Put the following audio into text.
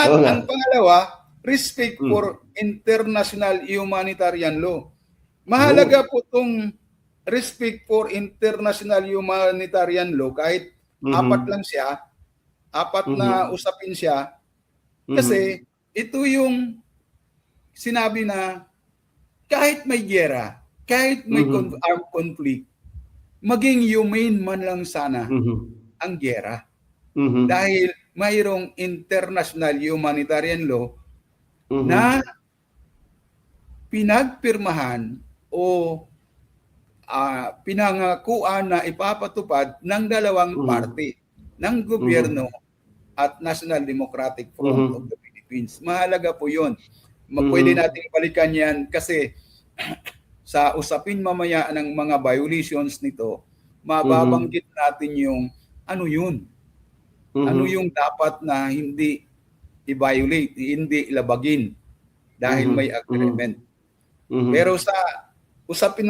At Oo nga. ang pangalawa, respect Mm. for international humanitarian law. Mahalaga po itong respect for international humanitarian law kahit apat lang siya, apat na usapin siya, kasi ito yung sinabi na kahit may giyera, kahit may armed conflict, maging humane man lang sana ang giyera. Dahil mayroong international humanitarian law na pinagpirmahan o pinangakuan na ipapatupad ng dalawang parte, ng gobyerno at National Democratic Front of the Philippines. Mahalaga po yun. Pwede nating balikan yan kasi sa usapin mamaya ng mga violations nito, mababanggit natin yung ano yun. Ano yung dapat na hindi i-violate, hindi ilabagin dahil may agreement. Pero sa usapin na